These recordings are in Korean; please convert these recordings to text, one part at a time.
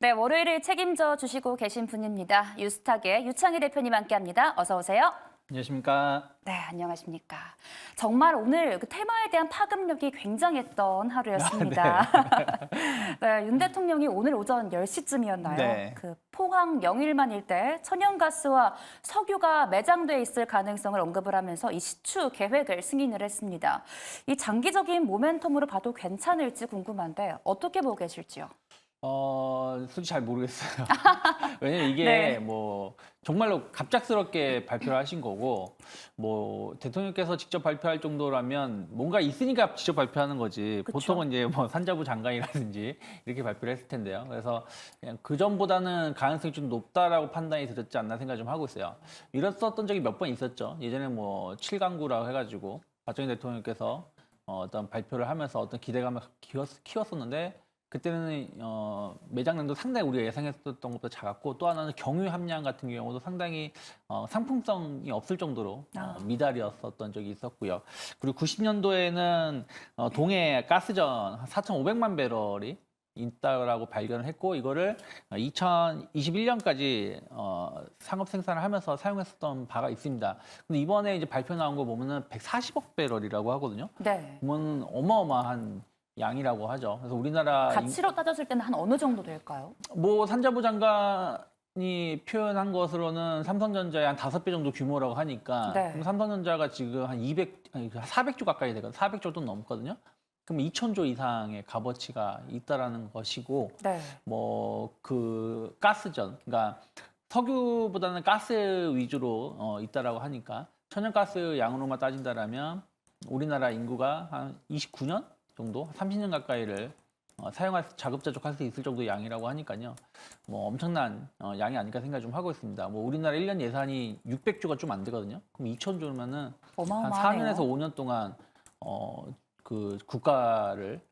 네, 월요일을 책임져 주시고 계신 분입니다. 유스탁의 유창희 대표님 함께합니다. 어서 오세요. 안녕하십니까. 네, 안녕하십니까. 정말 오늘 그 테마에 대한 파급력이 굉장했던 하루였습니다. 네, 윤 대통령이 오늘 오전 10시쯤이었나요? 네. 그 포항 영일만 일대 천연가스와 석유가 매장돼 있을 가능성을 언급을 하면서 이 시추 계획을 승인을 했습니다. 이 장기적인 모멘텀으로 봐도 괜찮을지 궁금한데 어떻게 보고 계실지요? 솔직히 잘 모르겠어요. 왜냐면 이게 네. 뭐 정말로 갑작스럽게 발표를 하신 거고, 뭐 대통령께서 직접 발표할 정도라면 뭔가 있으니까 직접 발표하는 거지. 그쵸. 보통은 이제 뭐 산자부 장관이라든지 이렇게 발표를 했을 텐데요. 그래서 그냥 그 전보다는 가능성이 좀 높다라고 판단이 들었지 않나 생각 좀 하고 있어요. 이랬었던 적이 몇 번 있었죠. 예전에 뭐 7강구라고 해가지고 박정희 대통령께서 어떤 발표를 하면서 어떤 기대감을 키웠었는데. 그때는 매장량도 상당히 우리가 예상했었던 것보다 작았고, 또 하나는 경유 함량 같은 경우도 상당히 상품성이 없을 정도로 미달이었었던 적이 있었고요. 그리고 90년도에는 동해 가스전 4,500만 배럴이 있다라고 발견을 했고, 이거를 2021년까지 상업 생산을 하면서 사용했었던 바가 있습니다. 근데 이번에 이제 발표 나온 거 보면은 140억 배럴이라고 하거든요. 네. 그러면 어마어마한 양이라고 하죠. 그래서 우리나라 가치로 따졌을 때는 한 어느 정도 될까요? 뭐 산자부 장관이 표현한 것으로는 삼성전자의 한 5배 정도 규모라고 하니까, 네. 그럼 삼성전자가 지금 한 400조 가까이 되거든요. 400조도 넘거든요. 그럼 2,000조 이상의 값어치가 있다라는 것이고, 네. 뭐 그 가스전, 그러니까 석유보다는 가스 위주로 있다라고 하니까, 천연가스 양으로만 따진다라면 우리나라 인구가 한 29년 정도, 30년 가까이를 자급자족할 수 있을 정도의 양이라고 하니까요. 뭐 엄청난 양이 아닐까 생각 좀 하고 있습니다. 뭐 우리나라 1년 예산이 600조가 좀 안 되거든요. 그럼 2,000조면은 한 어마어마하네요. 4년에서 5년 동안 그 국가를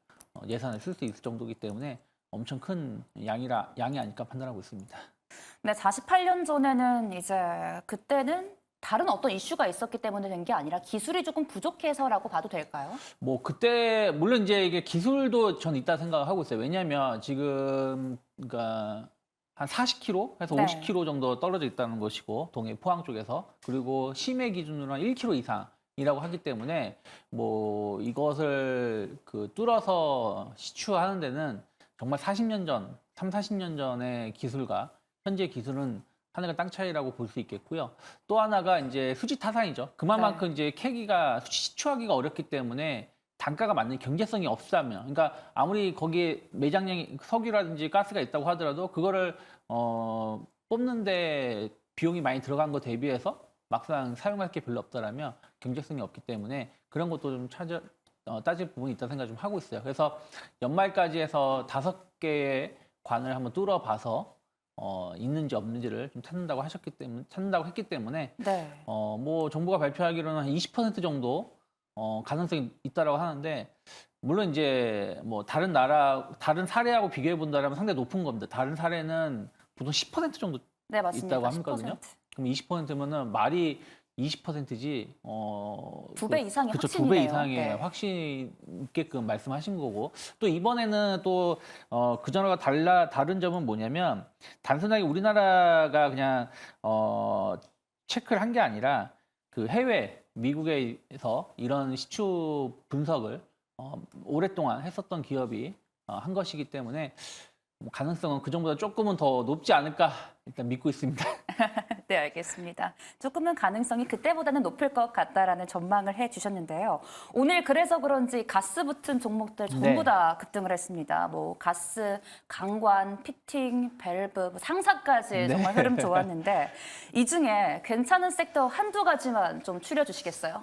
예산을 쓸 수 있을 정도이기 때문에 엄청 큰 양이 아닐까 판단하고 있습니다. 네, 48년 전에는 이제 그때는 다른 어떤 이슈가 있었기 때문에 된 게 아니라 기술이 조금 부족해서라고 봐도 될까요? 뭐 그때 물론 이제 이게 기술도 전 있다 생각하고 있어요. 왜냐하면 지금 그러니까 한 40km에서 네. 50km 정도 떨어져 있다는 것이고, 동해 포항 쪽에서, 그리고 심해 기준으로 한 1km 이상이라고 하기 때문에 뭐 이것을 그 뚫어서 시추하는 데는 정말 40년 전, 3, 40년 전의 기술과 현재 기술은 하늘과 땅 차이라고 볼 수 있겠고요. 또 하나가 이제 수지 타산이죠. 그만큼 네. 이제 캐기가 시추하기가 어렵기 때문에 단가가 맞는 경제성이 없다면, 그러니까 아무리 거기에 매장량이 석유라든지 가스가 있다고 하더라도 그거를 뽑는데 비용이 많이 들어간 거 대비해서 막상 사용할 게 별로 없다라면 경제성이 없기 때문에 그런 것도 좀 따질 부분이 있다 생각 좀 하고 있어요. 그래서 연말까지 해서 5개의 관을 한번 뚫어봐서 있는지 없는지를 좀 찾는다고 했기 때문에 네. 뭐 정부가 발표하기로는 한 20% 정도 가능성이 있다라고 하는데, 물론 이제 뭐 다른 사례하고 비교해 본다면 상당히 높은 겁니다. 다른 사례는 보통 10% 정도 네, 맞습니다. 있다고 하거든요. 10%. 그럼 20%면은 말이 20%지, 두 배 이상이 그쵸, 확신이네요. 2배 이상의 네. 확신 있게끔 말씀하신 거고, 또 이번에는 또, 그전과 다른 점은 뭐냐면, 단순하게 우리나라가 그냥, 체크를 한 게 아니라, 그 해외, 미국에서 이런 시추 분석을, 오랫동안 했었던 기업이 한 것이기 때문에, 뭐 가능성은 그전보다 조금은 더 높지 않을까, 일단 믿고 있습니다. 네, 알겠습니다. 조금은 가능성이 그때보다는 높을 것 같다라는 전망을 해주셨는데요. 오늘 그래서 그런지 가스 붙은 종목들 전부 네. 다 급등을 했습니다. 뭐 가스, 강관, 피팅, 밸브, 뭐 상사까지 네. 정말 흐름 좋았는데 이 중에 괜찮은 섹터 한두 가지만 좀 추려주시겠어요?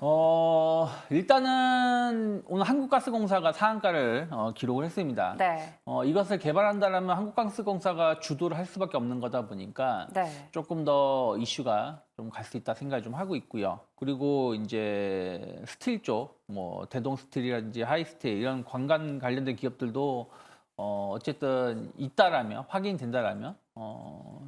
일단은 오늘 한국가스공사가 상한가를 기록을 했습니다. 네, 이것을 개발한다면 한국가스공사가 주도를 할 수밖에 없는 거다 보니까 네, 조금 더 이슈가 좀 갈 수 있다 생각을 좀 하고 있고요. 그리고 이제 스틸 쪽, 뭐 대동스틸이라든지 하이스틸 이런 관관 관련된 기업들도 어쨌든 있다라면 확인된다라면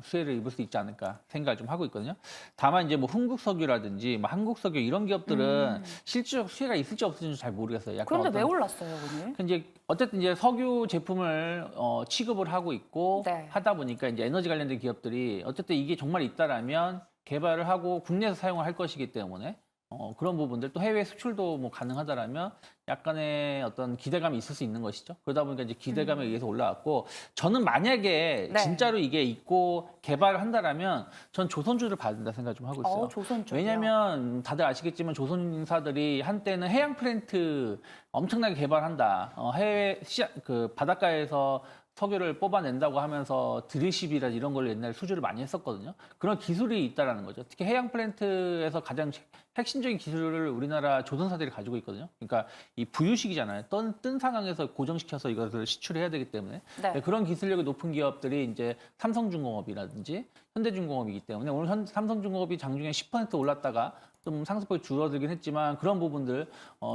수혜를 입을 수 있지 않을까 생각을 좀 하고 있거든요. 다만 이제 뭐 흥국석유라든지 뭐 한국석유 이런 기업들은 실질적 수혜가 있을지 없을지는 잘 모르겠어요. 약간 그런데 왜 어떤 올랐어요, 오늘? 이제 어쨌든 이제 석유 제품을 취급을 하고 있고 네. 하다 보니까 이제 에너지 관련된 기업들이 어쨌든 이게 정말 있다라면 개발을 하고 국내에서 사용을 할 것이기 때문에 그런 부분들 또 해외 수출도 뭐 가능하다라면 약간의 어떤 기대감이 있을 수 있는 것이죠. 그러다 보니까 이제 기대감에 의해서 올라왔고 저는 만약에 네. 진짜로 이게 있고 개발을 한다라면 전 조선주를 봐야 된다 생각 좀 하고 있어요. 조선 쪽이요. 왜냐면 다들 아시겠지만 조선사들이 한때는 해양 플랜트 엄청나게 개발한다. 해외 그 바닷가에서 석유를 뽑아낸다고 하면서 드릴십이라 이런 걸 옛날에 수주를 많이 했었거든요. 그런 기술이 있다라는 거죠. 특히 해양 플랜트에서 가장 핵심적인 기술을 우리나라 조선사들이 가지고 있거든요. 그러니까 이 부유식이잖아요. 뜬 상황에서 고정시켜서 이것을 시출해야 되기 때문에 네. 그런 기술력이 높은 기업들이 이제 삼성중공업이라든지 현대중공업이기 때문에 오늘 삼성중공업이 장중에 10% 올랐다가 좀 상승폭이 줄어들긴 했지만 그런 부분들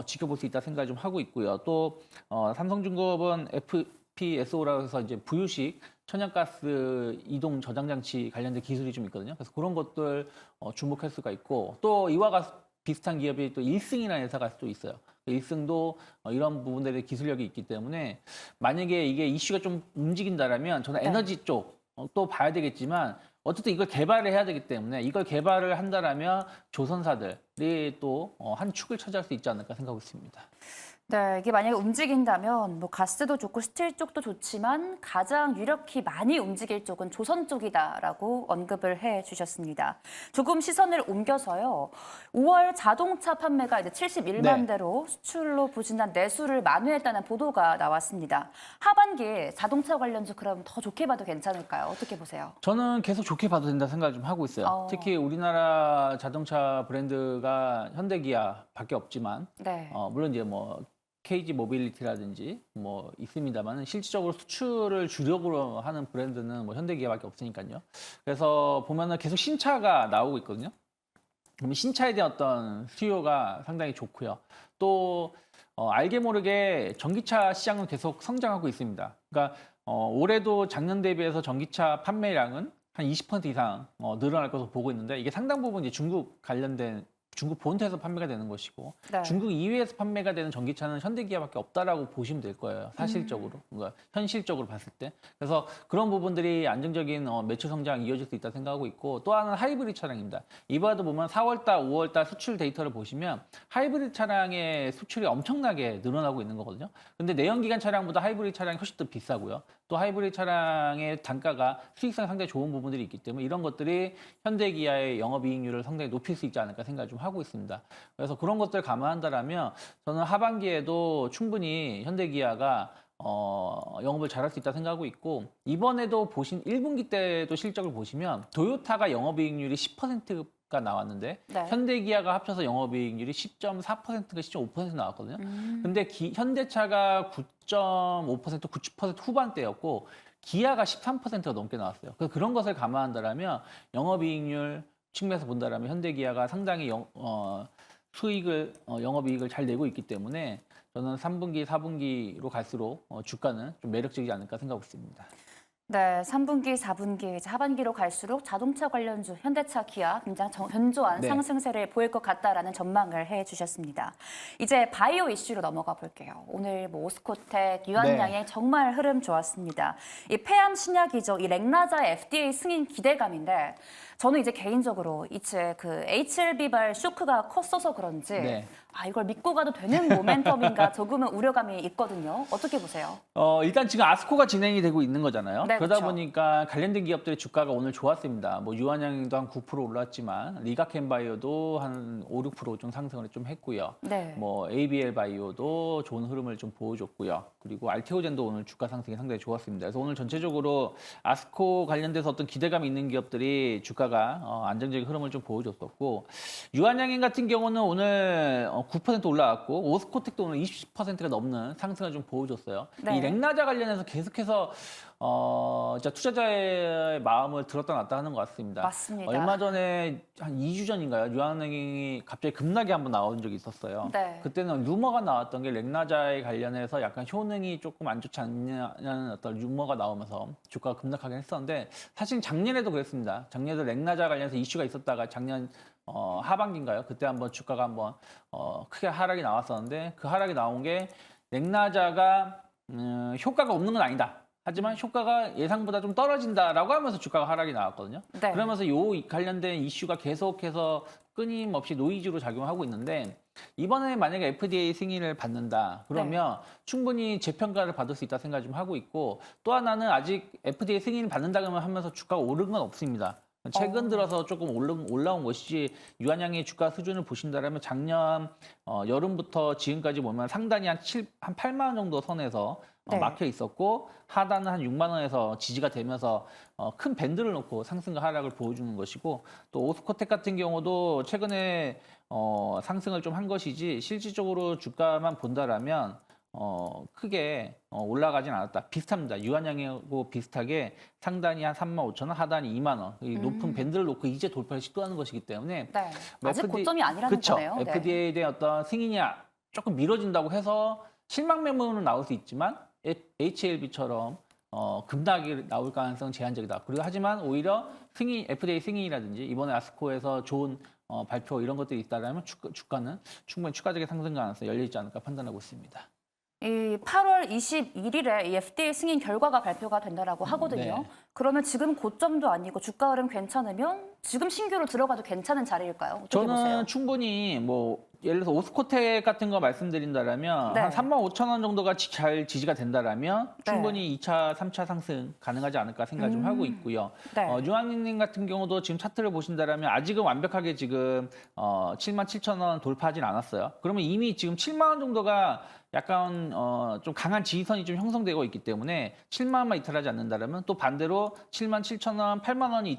지켜볼 수 있다 생각을 좀 하고 있고요. 또 삼성중공업은 FPSO라고 해서 이제 부유식 천연가스 이동 저장 장치 관련된 기술이 좀 있거든요. 그래서 그런 것들 주목할 수가 있고 또 이와 비슷한 기업이 또 일승이라는 회사가 또 있어요. 일승도 이런 부분들의 기술력이 있기 때문에 만약에 이게 이슈가 좀 움직인다라면 저는 네. 에너지 쪽 또 봐야 되겠지만 어쨌든 이걸 개발을 해야 되기 때문에 이걸 개발을 한다라면 조선사들이 또 한 축을 차지할 수 있지 않을까 생각하고 있습니다. 네, 이게 만약에 움직인다면 뭐 가스도 좋고 스틸 쪽도 좋지만 가장 유력히 많이 움직일 쪽은 조선 쪽이다라고 언급을 해 주셨습니다. 조금 시선을 옮겨서요. 5월 자동차 판매가 이제 71만 네. 대로 수출로 부진한 내수를 만회했다는 보도가 나왔습니다. 하반기에 자동차 관련주 그럼 더 좋게 봐도 괜찮을까요? 어떻게 보세요? 저는 계속 좋게 봐도 된다 생각을 좀 하고 있어요. 특히 우리나라 자동차 브랜드가 현대기아밖에 없지만 네. 물론 이제 뭐 KG 모빌리티라든지 뭐 있습니다만은 실질적으로 수출을 주력으로 하는 브랜드는 뭐 현대기아밖에 없으니까요. 그래서 보면은 계속 신차가 나오고 있거든요. 그러면 신차에 대한 어떤 수요가 상당히 좋고요. 또 알게 모르게 전기차 시장은 계속 성장하고 있습니다. 그러니까 올해도 작년 대비해서 전기차 판매량은 한 20% 이상 늘어날 것으로 보고 있는데 이게 상당 부분 이제 중국 관련된 중국 본토에서 판매가 되는 것이고 네. 중국 이외에서 판매가 되는 전기차는 현대기아밖에 없다라고 보시면 될 거예요. 사실적으로, 그러니까 현실적으로 봤을 때. 그래서 그런 부분들이 안정적인 매출 성장이 이어질 수 있다 생각하고 있고 또 하나는 하이브리드 차량입니다. 이번에도 보면 4월달, 5월달 수출 데이터를 보시면 하이브리드 차량의 수출이 엄청나게 늘어나고 있는 거거든요. 근데 내연기관 차량보다 하이브리드 차량이 훨씬 더 비싸고요. 또 하이브리드 차량의 단가가 수익성이 상당히 좋은 부분들이 있기 때문에 이런 것들이 현대기아의 영업이익률을 상당히 높일 수 있지 않을까 생각을 좀 하고 있습니다. 그래서 그런 것들 감안한다라면 저는 하반기에도 충분히 현대기아가 영업을 잘할 수 있다 생각하고 있고 이번에도 보신 1분기 때도 실적을 보시면 도요타가 영업이익률이 10%가 나왔는데 네. 현대기아가 합쳐서 영업이익률이 10.4%가 10.5% 나왔거든요. 근데 현대차가 9.5%, 9% 후반대였고 기아가 13%가 넘게 나왔어요. 그래서 그런 것을 감안한다라면 영업이익률 측면에서 본다라면 현대기아가 상당히 영업이익을 잘 내고 있기 때문에 저는 3분기, 4분기로 갈수록 주가는 좀 매력적이지 않을까 생각하고 있습니다. 네, 3분기, 4분기, 이제 하반기로 갈수록 자동차 관련주, 현대차, 기아 굉장히 견조한 네. 상승세를 보일 것 같다라는 전망을 해주셨습니다. 이제 바이오 이슈로 넘어가 볼게요. 오늘 뭐 오스코텍, 유한양의 정말 흐름 좋았습니다. 이 폐암 신약이죠. 이 렉나자의 FDA 승인 기대감인데 저는 이제 개인적으로 이제 그 HLB발 쇼크가 컸어서 그런지 네. 이걸 믿고 가도 되는 모멘텀인가 조금은 우려감이 있거든요. 어떻게 보세요? 일단 지금 아스코가 진행이 되고 있는 거잖아요. 네, 그러다 그렇죠. 보니까 관련된 기업들의 주가가 오늘 좋았습니다. 뭐 유한양도 한 9% 올랐지만 리가켄바이오도 한 5, 6%좀 상승을 좀 했고요. 네. 뭐 ABL 바이오도 좋은 흐름을 좀 보여줬고요. 그리고 알테오젠도 오늘 주가 상승이 상당히 좋았습니다. 그래서 오늘 전체적으로 아스코 관련돼서 어떤 기대감이 있는 기업들이 주가가 안정적인 흐름을 좀 보여줬었고 유한양행 같은 경우는 오늘 9% 올라갔고 오스코텍도 오늘 20%가 넘는 상승을 좀 보여줬어요. 네. 이 렉나자 관련해서 계속해서 진짜 투자자의 마음을 들었다 놨다 하는 것 같습니다. 맞습니다. 얼마 전에 한 2주 전인가요? 유한은행이 갑자기 급락이 한번 나온 적이 있었어요. 네. 그때는 루머가 나왔던 게 렉나자에 관련해서 약간 효능이 조금 안 좋지 않냐는 어떤 루머가 나오면서 주가가 급락하긴 했었는데 사실 작년에도 그랬습니다. 작년에도 렉나자 관련해서 이슈가 있었다가 작년 하반기인가요? 그때 한번 주가가 한번 크게 하락이 나왔었는데 그 하락이 나온 게 렉나자가 효과가 없는 건 아니다. 하지만 효과가 예상보다 좀 떨어진다라고 하면서 주가가 하락이 나왔거든요. 네. 그러면서 요 관련된 이슈가 계속해서 끊임없이 노이즈로 작용하고 있는데 이번에 만약에 FDA 승인을 받는다 그러면 충분히 재평가를 받을 수 있다 생각 좀 하고 있고 또 하나는 아직 FDA 승인을 받는다 그러면 하면서 주가가 오른 건 없습니다. 최근 들어서 조금 올라온 것이지 유한양의 주가 수준을 보신다면 작년 여름부터 지금까지 보면 상단이 한 8만 원 정도 선에서 네. 막혀 있었고 하단은 한 6만 원에서 지지가 되면서 큰 밴드를 놓고 상승과 하락을 보여주는 것이고 또 오스코텍 같은 경우도 최근에 상승을 좀 한 것이지 실질적으로 주가만 본다라면 크게 올라가진 않았다. 비슷합니다. 유한양하고 비슷하게 상단이 한 3만 5천 원, 하단이 2만 원. 이 높은 밴드를 놓고 이제 돌파를 시도하는 것이기 때문에 네. 아직 고점이 아니라는 그쵸. 거네요. 네. FDA에 대한 어떤 승인이 조금 미뤄진다고 해서 실망 매물은 나올 수 있지만 HLB처럼 급락이 나올 가능성은 제한적이다. 그리고 하지만 오히려 FDA 승인이라든지 이번에 아스코에서 좋은 발표 이런 것들이 있다면 주가는 충분히 추가적인 상승 가능성이 열려 있지 않을까 판단하고 있습니다. 이 8월 21일에 이 FDA 승인 결과가 발표가 된다라고 하거든요. 네. 그러면 지금 고점도 아니고 주가 흐름 괜찮으면 지금 신규로 들어가도 괜찮은 자리일까요? 어떻게 저는 보세요? 충분히 뭐 예를 들어서 오스코텍 같은 거 말씀드린다라면 네. 한 3만 5천 원 정도가 잘 지지가 된다라면 네. 충분히 2차, 3차 상승 가능하지 않을까 생각 좀 하고 있고요. 네. 유한님 같은 경우도 지금 차트를 보신다라면 아직은 완벽하게 지금 7만 7천 원 돌파하진 않았어요. 그러면 이미 지금 7만 원 정도가 약간 좀 강한 지지선이 좀 형성되고 있기 때문에 7만 원만 이탈하지 않는다라면 또 반대로 7만 7천 원, 8만 원이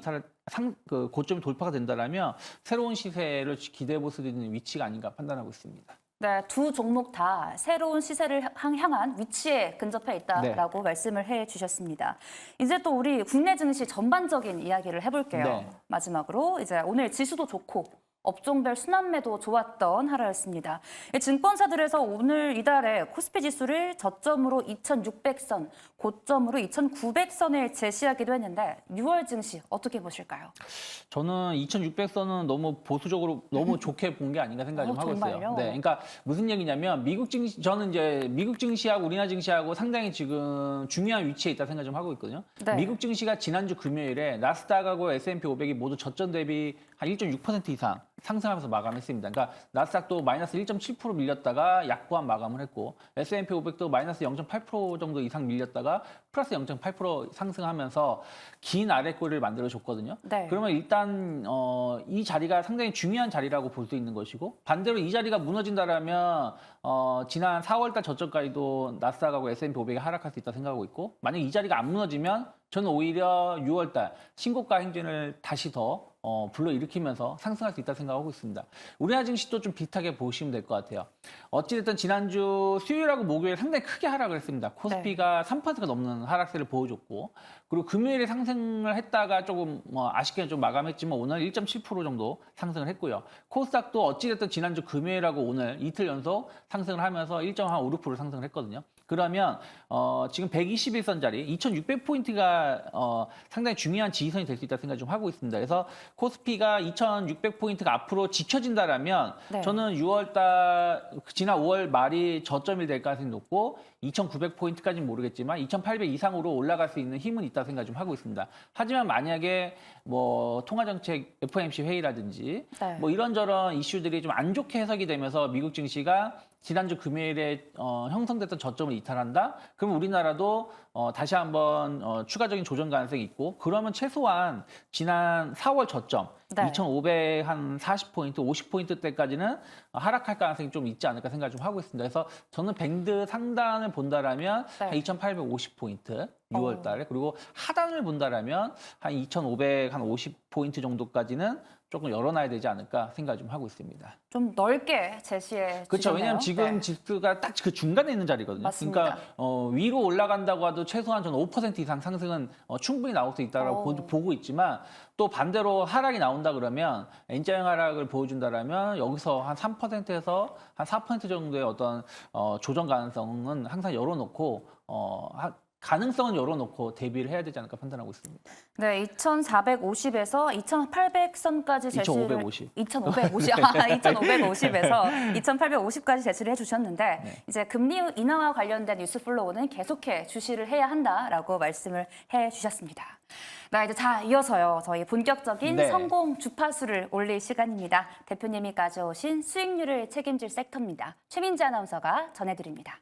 그 고점이 돌파가 된다라면 새로운 시세를 기대해 볼 수 있는 위치가 아닌가 판단하고 있습니다. 네, 두 종목 다 새로운 시세를 향한 위치에 근접해 있다라고 말씀을 해 주셨습니다. 이제 또 우리 국내 증시 전반적인 이야기를 해볼게요. 네. 마지막으로 이제 오늘 지수도 좋고 업종별 순환매도 좋았던 하루였습니다. 증권사들에서 오늘 이달에 코스피 지수를 저점으로 2,600선, 고점으로 2,900선을 제시하기도 했는데 6월 증시 어떻게 보실까요? 저는 2,600선은 너무 보수적으로 너무 좋게 본 게 아닌가 생각 좀 하고 정말요? 있어요. 네, 그러니까 무슨 얘기냐면 미국 증시 저는 이제 미국 증시하고 우리나라 증시하고 상당히 지금 중요한 위치에 있다 생각 좀 하고 있거든요. 네. 미국 증시가 지난주 금요일에 나스닥하고 S&P 500이 모두 저점 대비 한 1.6% 이상 상승하면서 마감했습니다. 그러니까 나스닥도 마이너스 1.7% 밀렸다가 약보한 마감을 했고 S&P 500도 마이너스 0.8% 정도 이상 밀렸다가 플러스 0.8% 상승하면서 긴 아랫골을 만들어줬거든요. 네. 그러면 일단 이 자리가 상당히 중요한 자리라고 볼 수 있는 것이고 반대로 이 자리가 무너진다라면 지난 4월달 저점까지도 나스닥하고 S&P 500이 하락할 수 있다 생각하고 있고 만약 이 자리가 안 무너지면 저는 오히려 6월달 신고가 행진을 다시 더 불러일으키면서 상승할 수 있다 생각하고 있습니다. 우리나라 증시도 좀 비슷하게 보시면 될 것 같아요. 어찌됐든 지난주 수요일하고 목요일 상당히 크게 하락을 했습니다. 코스피가 3%가 넘는 하락세를 보여줬고 그리고 금요일에 상승을 했다가 조금 아쉽게 좀 마감했지만 오늘 1.7% 정도 상승을 했고요. 코스닥도 어찌됐든 지난주 금요일하고 오늘 이틀 연속 상승을 하면서 1.56% 상승을 했거든요. 그러면 지금 121선 자리 2,600포인트가 상당히 중요한 지지선이 될 수 있다 생각 좀 하고 있습니다. 그래서 코스피가 2,600포인트가 앞으로 지켜진다라면 네. 저는 6월달 지난 5월 말이 저점이 될 가능성이 높고 2,900포인트까지는 모르겠지만 2,800 이상으로 올라갈 수 있는 힘은 있다 생각 좀 하고 있습니다. 하지만 만약에 뭐 통화정책 FOMC 회의라든지 네. 뭐 이런저런 이슈들이 좀 안 좋게 해석이 되면서 미국 증시가 지난주 금요일에 형성됐던 저점을 이탈한다? 그럼 우리나라도 다시 한번 추가적인 조정 가능성이 있고 그러면 최소한 지난 4월 저점 네. 2,540포인트, 50포인트대까지는 하락할 가능성이 좀 있지 않을까 생각 좀 하고 있습니다. 그래서 저는 밴드 상단을 본다라면 네. 한 2,850포인트 6월 달에. 그리고 하단을 본다라면 한 2,500, 한 50포인트 정도까지는 조금 열어놔야 되지 않을까 생각 좀 하고 있습니다. 좀 넓게 제시해 그렇죠. 주셨네요. 왜냐하면 지금 네. 지수가 딱 그 중간에 있는 자리거든요. 맞습니다. 그러니까 위로 올라간다고 해도 최소한 저는 5% 이상 상승은 충분히 나올 수 있다라고 보고 있지만 또 반대로 하락이 나온다 그러면 N자형 하락을 보여준다라면 여기서 한 3%에서 한 4% 정도의 어떤 조정 가능성은 항상 열어놓고 가능성은 열어놓고 대비를 해야 되지 않을까 판단하고 있습니다. 네, 2,450에서 2,800선까지 제시를 2,550. 2,550에서 2,850까지 제시를 해주셨는데 네. 이제 금리 인하와 관련된 뉴스 플로우는 계속해 주시를 해야 한다라고 말씀을 해주셨습니다. 나 이제 이어서요. 저희 본격적인 네. 성공 주파수를 올릴 시간입니다. 대표님이 가져오신 수익률을 책임질 섹터입니다. 최민지 아나운서가 전해드립니다.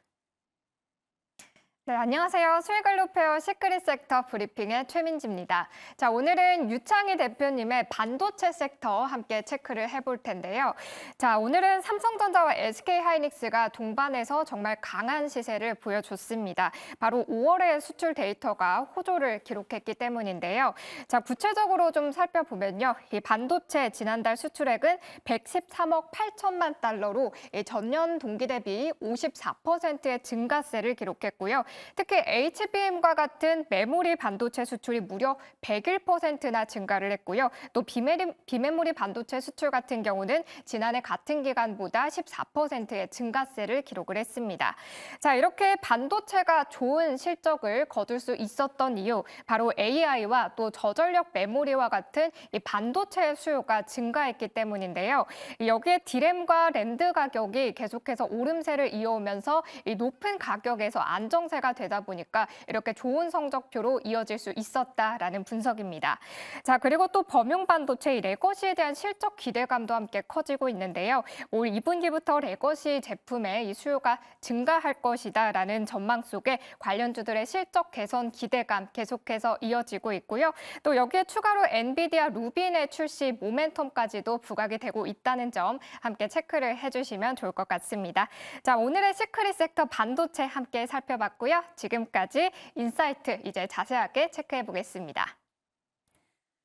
네, 안녕하세요. 수익을 높여 시크릿 섹터 브리핑의 최민지입니다. 자, 오늘은 유창희 대표님의 반도체 섹터 함께 체크를 해볼 텐데요. 자, 오늘은 삼성전자와 SK하이닉스가 동반해서 정말 강한 시세를 보여줬습니다. 바로 5월의 수출 데이터가 호조를 기록했기 때문인데요. 자, 구체적으로 좀 살펴보면요. 이 반도체 지난달 수출액은 113억 8천만 달러로 전년 동기 대비 54%의 증가세를 기록했고요. 특히 HBM과 같은 메모리 반도체 수출이 무려 101%나 증가를 했고요. 또 비메모리 반도체 수출 같은 경우는 지난해 같은 기간보다 14%의 증가세를 기록을 했습니다. 자, 이렇게 반도체가 좋은 실적을 거둘 수 있었던 이유, 바로 AI와 또 저전력 메모리와 같은 이 반도체 수요가 증가했기 때문인데요. 여기에 D램과 랜드 가격이 계속해서 오름세를 이어오면서 이 높은 가격에서 안정세가 되다 보니까 이렇게 좋은 성적표로 이어질 수 있었다라는 분석입니다. 자, 그리고 또 범용 반도체 레거시에 대한 실적 기대감도 함께 커지고 있는데요. 올 2분기부터 레거시 제품의 이 수요가 증가할 것이다라는 전망 속에 관련주들의 실적 개선 기대감 계속해서 이어지고 있고요. 또 여기에 추가로 엔비디아 루빈의 출시 모멘텀까지도 부각이 되고 있다는 점 함께 체크를 해주시면 좋을 것 같습니다. 자, 오늘의 시크릿 섹터 반도체 함께 살펴봤고요. 지금까지 인사이트 이제 자세하게 체크해 보겠습니다.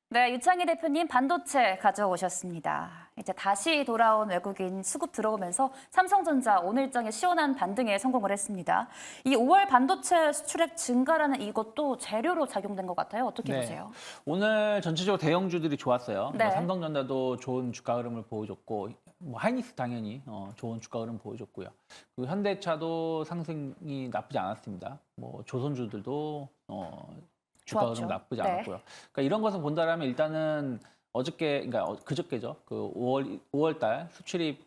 네, 유창희 대표님 반도체 가져오셨습니다. 이제 다시 돌아온 외국인 수급 들어오면서 삼성전자 오늘 일정에 시원한 반등에 성공을 했습니다. 이 5월 반도체 수출액 증가라는 이것도 재료로 작용된 것 같아요. 어떻게 보세요? 오늘 전체적으로 대형주들이 좋았어요. 네. 삼성전자도 좋은 주가 흐름을 보여줬고 하이닉스 당연히 좋은 주가 흐름 보여줬고요. 그 현대차도 상승이 나쁘지 않았습니다. 조선주들도 주가 좋았죠. 흐름 나쁘지 네. 않았고요. 그러니까 이런 것을 본다라면 일단은 그러니까 그저께죠. 그 5월 달 수출입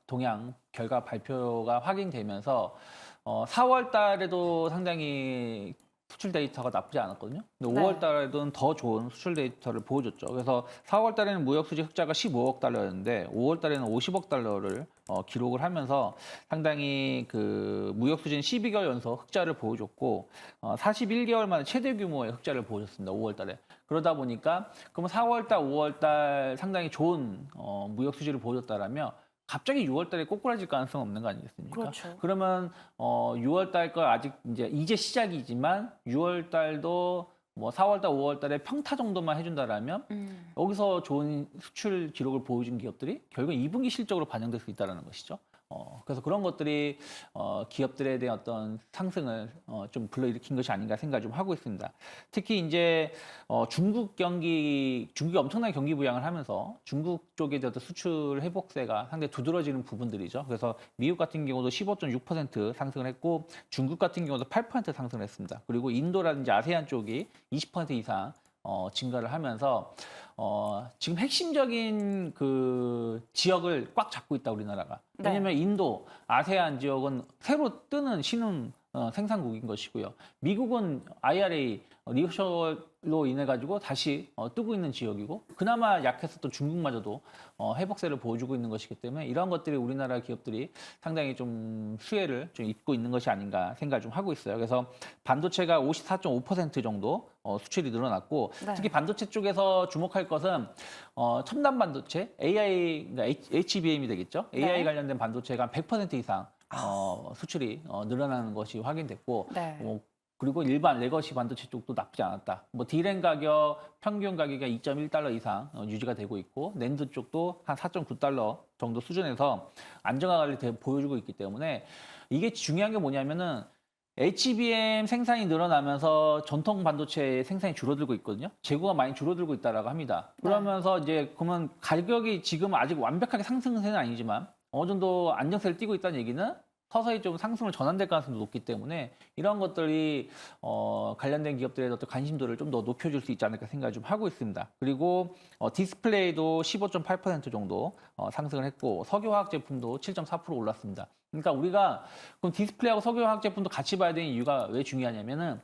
동향 결과 발표가 확인되면서 4월 달에도 상당히 수출 데이터가 나쁘지 않았거든요. 근데 5월 달에는 더 좋은 수출 데이터를 보여줬죠. 그래서 4월 달에는 무역 수지 흑자가 15억 달러였는데 5월 달에는 50억 달러를 기록을 하면서 상당히 그 무역 수지는 12개월 연속 흑자를 보여줬고 41개월 만에 최대 규모의 흑자를 보여줬습니다. 5월 달에. 그러다 보니까 그러면 4월 달, 5월 달 상당히 좋은 무역 수지를 보여줬다라면 갑자기 6월 달에 꼬꾸라질 가능성은 없는 거 아니겠습니까? 그렇죠. 그러면 6월 달 거 아직 이제 시작이지만 6월 달도 4월 달, 5월 달에 평타 정도만 해준다라면 여기서 좋은 수출 기록을 보여준 기업들이 결국 2분기 실적으로 반영될 수 있다는 것이죠. 그래서 그런 것들이 기업들에 대한 어떤 상승을 좀 불러일으킨 것이 아닌가 생각을 좀 하고 있습니다. 특히 이제 중국이 엄청나게 경기 부양을 하면서 중국 쪽에 대한 수출 회복세가 상당히 두드러지는 부분들이죠. 그래서 미국 같은 경우도 15.6% 상승을 했고 중국 같은 경우도 8% 상승을 했습니다. 그리고 인도라든지 아세안 쪽이 20% 이상 증가를 하면서 지금 핵심적인 그 지역을 꽉 잡고 있다 우리나라가. 왜냐하면 인도, 아세안 지역은 새로 뜨는 신흥 생산국인 것이고요. 미국은 IRA 리오셔로 인해 가지고 다시 뜨고 있는 지역이고 그나마 약했었던 중국마저도 회복세를 보여주고 있는 것이기 때문에 이런 것들이 우리나라 기업들이 상당히 좀 수혜를 좀 입고 있는 것이 아닌가 생각을 좀 하고 있어요. 그래서 반도체가 54.5% 정도 수출이 늘어났고 네. 특히 반도체 쪽에서 주목할 것은 첨단 반도체 AI 그러니까 HBM이 되겠죠. AI 네. 관련된 반도체가 100% 이상 수출이 늘어나는 것이 확인됐고 네. 그리고 일반 레거시 반도체 쪽도 나쁘지 않았다. 뭐 D램 가격 평균 가격이 2.1달러 이상 유지가 되고 있고 낸드 쪽도 한 4.9달러 정도 수준에서 안정화를 보여주고 있기 때문에 이게 중요한 게 뭐냐면은 HBM 생산이 늘어나면서 전통 반도체 생산이 줄어들고 있거든요. 재고가 많이 줄어들고 있다라고 합니다. 그러면서 이제 그러면 가격이 지금 아직 완벽하게 상승세는 아니지만 어느 정도 안정세를 띠고 있다는 얘기는 서서히 좀 상승을 전환될 가능성도 높기 때문에 이런 것들이 관련된 기업들의 어떤 관심도를 좀 더 높여줄 수 있지 않을까 생각을 좀 하고 있습니다. 그리고 디스플레이도 15.8% 정도 상승을 했고 석유화학 제품도 7.4% 올랐습니다. 그러니까 우리가 그럼 디스플레이하고 석유화학 제품도 같이 봐야 되는 이유가 왜 중요하냐면은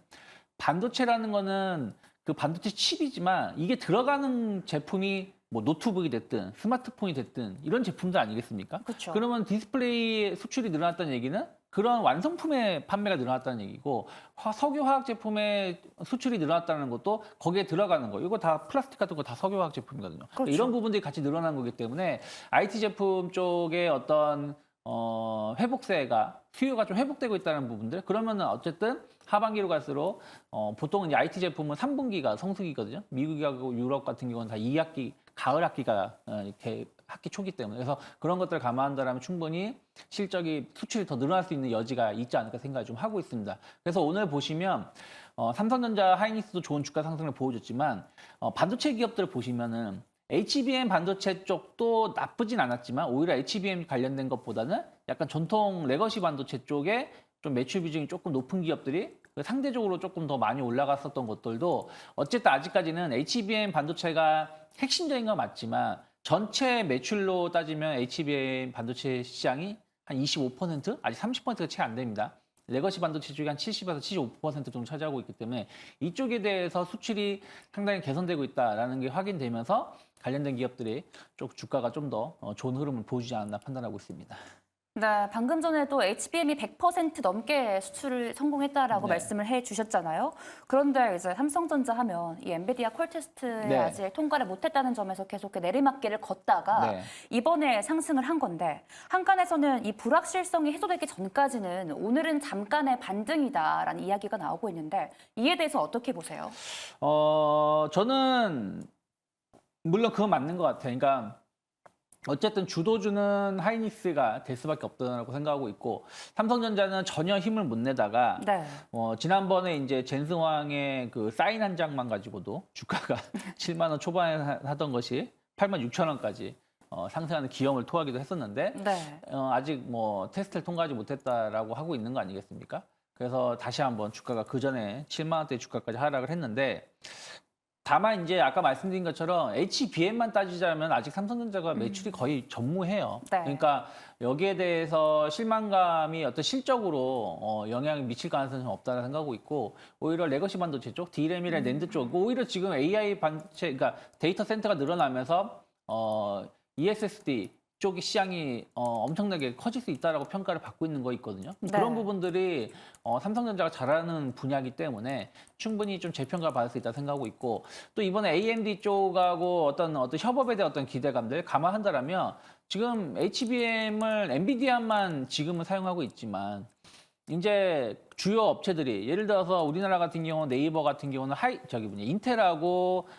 반도체라는 거는 그 반도체 칩이지만 이게 들어가는 제품이 뭐 노트북이 됐든 스마트폰이 됐든 이런 제품들 아니겠습니까? 그렇죠. 그러면 디스플레이 수출이 늘어났다는 얘기는 그런 완성품의 판매가 늘어났다는 얘기고 석유화학 제품의 수출이 늘어났다는 것도 거기에 들어가는 거. 이거 다 플라스틱 같은 거 다 석유화학 제품이거든요. 그렇죠. 이런 부분들이 같이 늘어난 거기 때문에 IT 제품 쪽에 어떤 회복세가 수요가 좀 회복되고 있다는 부분들 그러면은 어쨌든 하반기로 갈수록 보통은 이제 IT 제품은 3분기가 성수기거든요. 미국하고 유럽 같은 경우는 다 2학기 가을 학기가 이렇게 학기 초기 때문에 그래서 그런 것들을 감안한다면 충분히 실적이 수출이 더 늘어날 수 있는 여지가 있지 않을까 생각을 좀 하고 있습니다. 그래서 오늘 보시면 삼성전자, 하이닉스도 좋은 주가 상승을 보여줬지만 반도체 기업들을 보시면은 HBM 반도체 쪽도 나쁘진 않았지만 오히려 HBM 관련된 것보다는 약간 전통 레거시 반도체 쪽에 좀 매출 비중이 조금 높은 기업들이 상대적으로 조금 더 많이 올라갔었던 것들도 어쨌든 아직까지는 HBM 반도체가 핵심적인 건 맞지만 전체 매출로 따지면 HBM 반도체 시장이 한 25%? 아직 30%가 채 안 됩니다. 레거시 반도체 쪽이 한 70에서 75% 정도 차지하고 있기 때문에 이쪽에 대해서 수출이 상당히 개선되고 있다는 게 확인되면서 관련된 기업들이 쪽 주가가 좀 더 좋은 흐름을 보여주지 않았나 판단하고 있습니다. 네, 방금 전에도 HBM이 100% 넘게 수출을 성공했다라고 네. 말씀을 해주셨잖아요. 그런데 이제 삼성전자 하면 이 엔비디아 콜 테스트에 네. 아직 통과를 못했다는 점에서 계속 내리막길을 걷다가 네. 이번에 상승을 한 건데 한간에서는 이 불확실성이 해소되기 전까지는 오늘은 잠깐의 반등이다라는 이야기가 나오고 있는데 이에 대해서 어떻게 보세요? 저는 물론 그건 맞는 것 같아요. 그러니까 어쨌든 주도주는 하이닉스가 될 수밖에 없다고 생각하고 있고 삼성전자는 전혀 힘을 못 내다가 네. 지난번에 이제 젠스황의 그 사인 한 장만 가지고도 주가가 7만 원 초반에 하던 것이 8만 6천 원까지 상승하는 기염을 토하기도 했었는데 네. 아직 뭐 테스트를 통과하지 못했다라고 하고 있는 거 아니겠습니까? 그래서 다시 한번 주가가 그 전에 7만 원대 주가까지 하락을 했는데 다만 이제 아까 말씀드린 것처럼 HBM만 따지자면 아직 삼성전자가 매출이 거의 전무해요. 네. 그러니까 여기에 대해서 실망감이 어떤 실적으로 영향을 미칠 가능성이 좀 없다고 생각하고 있고 오히려 레거시 반도체 쪽, D램이랑 낸드 쪽, 오히려 지금 AI 반도체, 그러니까 데이터 센터가 늘어나면서 ESSD 쪽의 시장이 엄청나게 커질 수 있다라고 평가를 받고 있는 거 있거든요. 네. 그런 부분들이 삼성전자가 잘하는 분야이기 때문에 충분히 좀 재평가를 받을 수 있다 생각하고 있고 또 이번에 AMD 쪽하고 어떤 협업에 대한 어떤 기대감들 감안한다라면 지금 HBM을 엔비디아만 지금은 사용하고 있지만 이제 주요 업체들이 예를 들어서 우리나라 같은 경우는 네이버 같은 경우는 인텔하고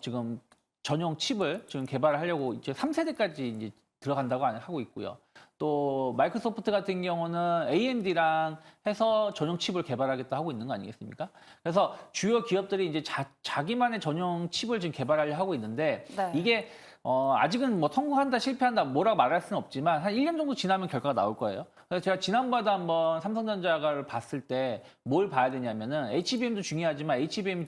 지금 전용 칩을 지금 개발을 하려고 이제 3세대까지 이제 들어간다고 하고 있고요. 또 마이크로소프트 같은 경우는 AMD랑 해서 전용 칩을 개발하겠다 하고 있는 거 아니겠습니까? 그래서 주요 기업들이 이제 자기만의 전용 칩을 지금 개발하려 하고 있는데 네. 이게 아직은 뭐 성공한다 실패한다 뭐라고 말할 수는 없지만 한 1년 정도 지나면 결과가 나올 거예요. 그래서 제가 지난번에 한번 삼성전자를 봤을 때 뭘 봐야 되냐면은 HBM도 중요하지만 HBM이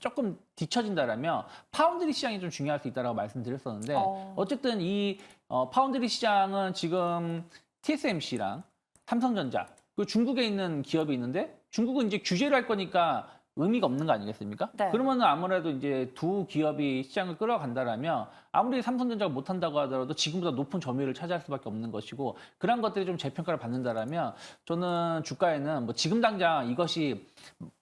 조금 뒤처진다라면 파운드리 시장이 좀 중요할 수 있다라고 말씀드렸었는데 어쨌든 이 파운드리 시장은 지금 TSMC랑 삼성전자 그 중국에 있는 기업이 있는데 중국은 이제 규제를 할 거니까 의미가 없는 거 아니겠습니까? 네. 그러면 아무래도 이제 두 기업이 시장을 끌어간다라면 아무리 삼성전자가 못한다고 하더라도 지금보다 높은 점유율을 차지할 수밖에 없는 것이고 그런 것들이 좀 재평가를 받는다라면 저는 주가에는 뭐 지금 당장 이것이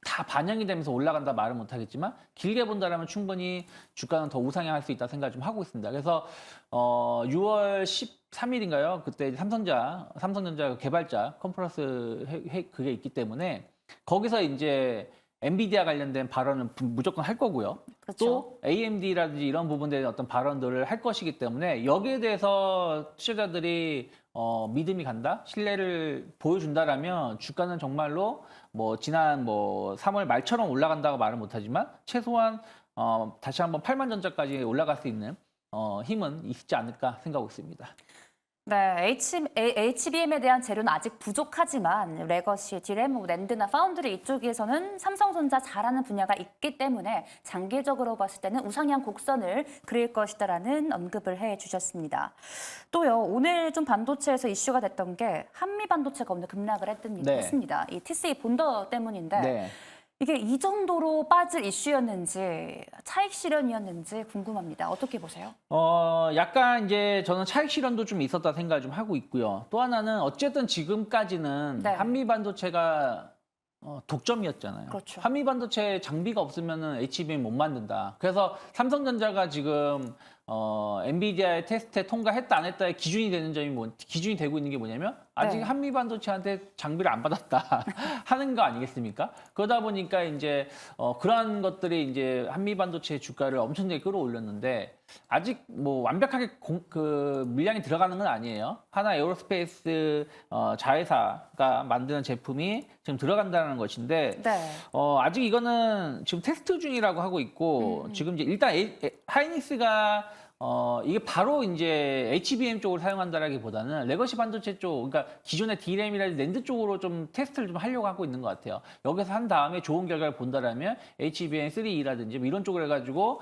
다 반영이 되면서 올라간다 말은 못하겠지만 길게 본다라면 충분히 주가는 더 우상향할 수 있다 생각을 좀 하고 있습니다. 그래서 6월 13일인가요? 그때 삼성전자 개발자 컨퍼런스 그게 있기 때문에 거기서 이제 엔비디아 관련된 발언은 무조건 할 거고요. 그렇죠. 또 AMD라든지 이런 부분들의 어떤 발언들을 할 것이기 때문에 여기에 대해서 투자자들이 믿음이 간다, 신뢰를 보여준다라면 주가는 정말로 뭐 지난 뭐 3월 말처럼 올라간다고 말은 못하지만 최소한 다시 한번 8만 전자까지 올라갈 수 있는 힘은 있지 않을까 생각하고 있습니다. 네, HBM에 대한 재료는 아직 부족하지만 레거시, 디램, 랜드나 파운드리 이쪽에서는 삼성전자 잘하는 분야가 있기 때문에 장기적으로 봤을 때는 우상향 곡선을 그릴 것이다라는 언급을 해주셨습니다. 또요, 오늘 좀 반도체에서 이슈가 됐던 게 한미 반도체가 오늘 급락을 네. 했습니다. 이 TCL 본더 때문인데 네. 이게 이 정도로 빠질 이슈였는지 차익 실현이었는지 궁금합니다. 어떻게 보세요? 약간 이제 저는 차익 실현도 좀 있었다 생각을 좀 하고 있고요. 또 하나는 어쨌든 지금까지는 네. 한미 반도체가 독점이었잖아요. 그렇죠. 한미 반도체 장비가 없으면은 HBM 못 만든다. 그래서 삼성전자가 지금 엔비디아의 테스트에 통과했다 안 했다의 기준이 되는 점이 기준이 되고 있는 게 뭐냐면 아직 네. 한미 반도체한테 장비를 안 받았다 하는 거 아니겠습니까? 그러다 보니까 이제 그러한 것들이 이제 한미 반도체 주가를 엄청나게 끌어올렸는데 아직 뭐 완벽하게 그 물량이 들어가는 건 아니에요. 하나 에어로스페이스 자회사가 만드는 제품이 지금 들어간다는 것인데 네. 아직 이거는 지금 테스트 중이라고 하고 있고 지금 이제 일단 하이닉스가 이게 바로 이제 HBM 쪽을 사용한다라기보다는 레거시 반도체 쪽, 그러니까 기존의 D램이라든지 낸드 쪽으로 좀 테스트를 좀 하려고 하고 있는 것 같아요. 여기서 한 다음에 좋은 결과를 본다라면 HBM3E라든지 뭐 이런 쪽을 해가지고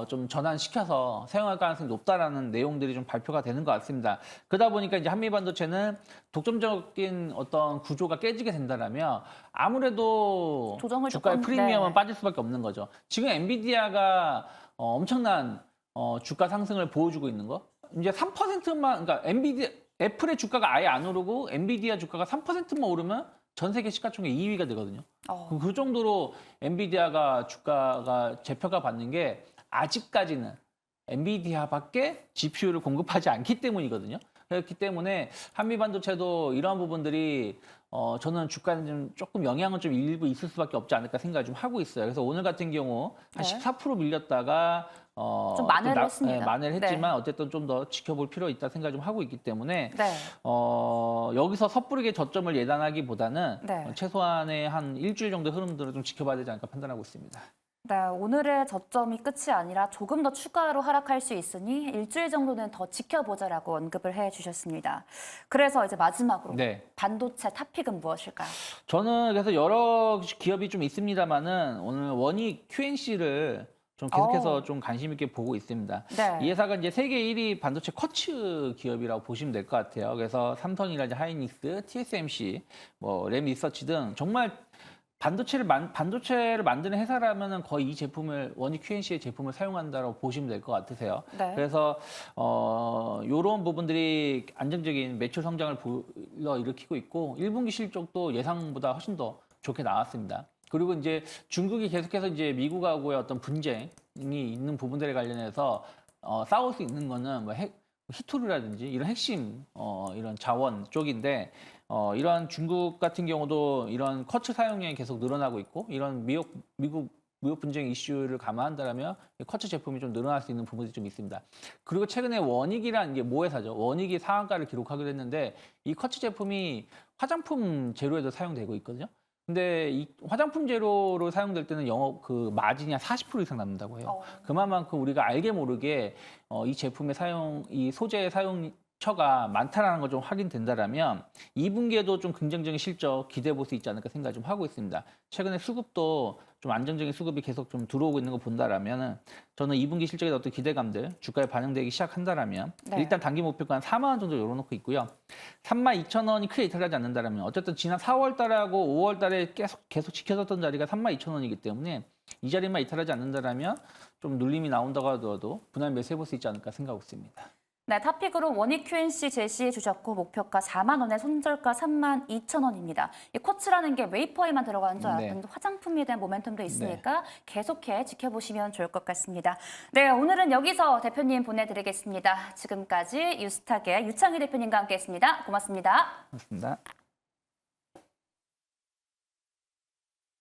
좀 전환시켜서 사용할 가능성이 높다라는 내용들이 좀 발표가 되는 것 같습니다. 그러다 보니까 이제 한미 반도체는 독점적인 어떤 구조가 깨지게 된다라면 아무래도 조정을 주가의 조금, 프리미엄은 네. 빠질 수밖에 없는 거죠. 지금 엔비디아가 엄청난 주가 상승을 보여주고 있는 거. 이제 3%만, 그러니까 애플의 주가가 아예 안 오르고 엔비디아 주가가 3%만 오르면 전 세계 시가총액 2위가 되거든요. 그 정도로 엔비디아가 주가가 재평가 받는 게 아직까지는 엔비디아밖에 GPU를 공급하지 않기 때문이거든요. 그렇기 때문에 한미 반도체도 이러한 부분들이 저는 주가는 좀 조금 영향은 좀 일부 있을 수밖에 없지 않을까 생각을 좀 하고 있어요. 그래서 오늘 같은 경우 한 네. 14% 밀렸다가 좀 만회를 했습니다. 네, 만회를 했지만 어쨌든 좀 더 지켜볼 필요 있다 생각을 좀 하고 있기 때문에 네. 여기서 섣부르게 저점을 예단하기보다는 네. 최소한의 한 일주일 정도 흐름들을 좀 지켜봐야 되지 않을까 판단하고 있습니다. 네, 오늘의 저점이 끝이 아니라 조금 더 추가로 하락할 수 있으니 일주일 정도는 더 지켜보자라고 언급을 해주셨습니다. 그래서 이제 마지막으로 네. 반도체 탑픽은 무엇일까요? 저는 그래서 여러 기업이 좀 있습니다만은 오늘 원익 QNC를 좀 계속해서 좀 관심 있게 보고 있습니다. 네. 이 회사가 이제 세계 1위 반도체 쿼츠 기업이라고 보시면 될 것 같아요. 그래서 삼성이라든지 하이닉스, TSMC, 뭐 램리서치 등 정말 반도체를 만드는 회사라면은 거의 이 제품을 원익 QNC의 제품을 사용한다고 보시면 될 것 같으세요. 네. 그래서 이런 부분들이 안정적인 매출 성장을 불러일으키고 있고 1분기 실적도 예상보다 훨씬 더 좋게 나왔습니다. 그리고 이제 중국이 계속해서 이제 미국하고의 어떤 분쟁이 있는 부분들에 관련해서 싸울 수 있는 거는 뭐 히토류라든지 이런 핵심 이런 자원 쪽인데 이러한 중국 같은 경우도 이런 쿼츠 사용량이 계속 늘어나고 있고 이런 미국 무역 분쟁 이슈를 감안한다면 쿼츠 제품이 좀 늘어날 수 있는 부분이 좀 있습니다. 그리고 최근에 원익이라는 게 모 회사죠. 원익이 상한가를 기록하기로 했는데 이 쿼츠 제품이 화장품 재료에도 사용되고 있거든요. 근데 이 화장품 재료로 사용될 때는 영업 그 마진이 한 40% 이상 남는다고 해요. 그만큼 우리가 알게 모르게 이 제품의 이 소재의 사용처가 많다라는 걸 좀 확인된다라면 2분기에도 좀 긍정적인 실적 기대해 볼 수 있지 않을까 생각 좀 하고 있습니다. 최근에 수급도 좀 안정적인 수급이 계속 좀 들어오고 있는 거 본다라면은 저는 2분기 실적에 어떤 기대감들 주가에 반영되기 시작한다라면 네. 일단 단기 목표가 한 4만 원 정도 열어놓고 있고요. 32,000원이 크게 이탈하지 않는다라면 어쨌든 지난 4월 달하고 5월 달에 계속 지켜졌던 자리가 32,000원이기 때문에 이 자리만 이탈하지 않는다라면 좀 눌림이 나온다고 하더라도 분할 매수해 볼 수 있지 않을까 생각하고 있습니다. 네, 탑픽으로 원익 QNC 제시해 주셨고 목표가 4만 원에 손절가 3만 2천 원입니다. 이 쿼츠라는 게 웨이퍼에만 들어가는 줄 알았는데 화장품에 대한 모멘텀도 있으니까 계속해 지켜보시면 좋을 것 같습니다. 네, 오늘은 여기서 대표님 보내드리겠습니다. 지금까지 유스탁의 유창희 대표님과 함께했습니다. 고맙습니다. 고맙습니다.